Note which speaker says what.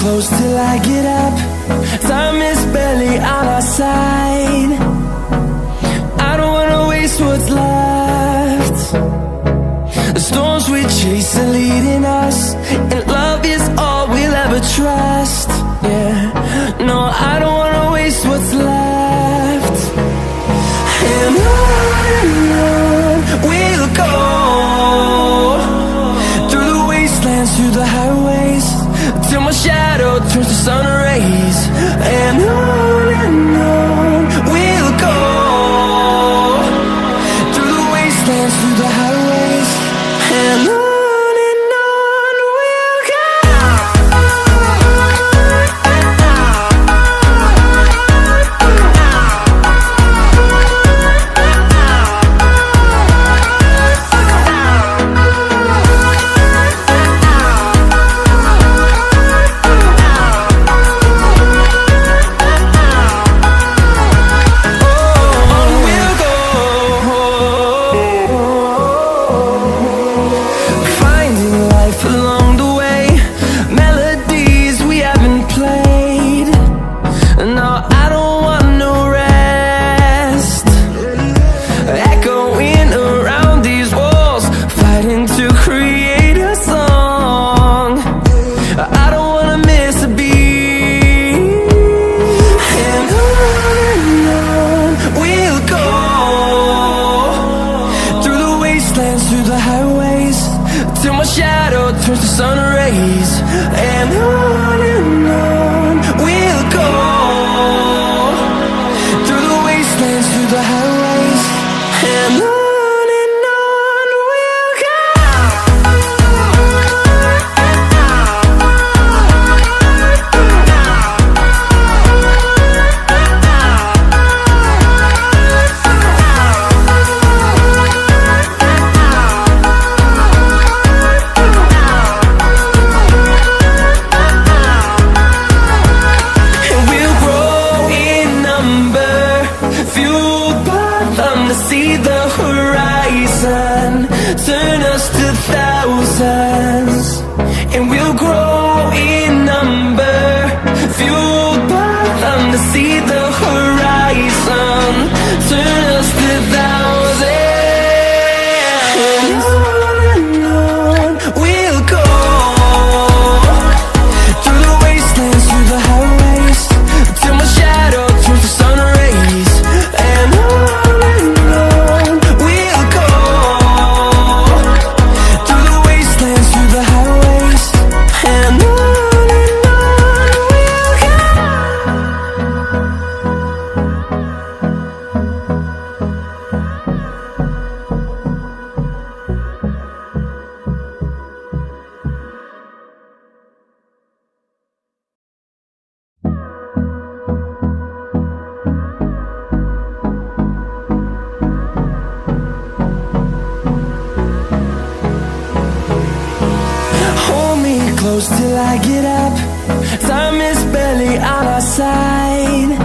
Speaker 1: close till I get up. Time is barely on our side. I don't wanna waste what's left. The storms we chase are leading us, and love is all we'll ever trust. Yeah, no, I don't wanna waste what's left. And on we'll go, through the wastelands, through the highways, till my shadow turns to sun rays. And on we'll go, through the wastelands, through the highways, and on we'll go. Through the highways, till my shadow turns to sun rays. And on we'll go, through the wastelands, through the highways, and on we'll go. See the horizon turn us to thousands, and we'll grow in number, fueled by them. To see the horizon turn us to thousands, and on we'll go, through the wastelands, through the highways, till my shadow turns to sun rays. And close till I get up. Time is barely on our side.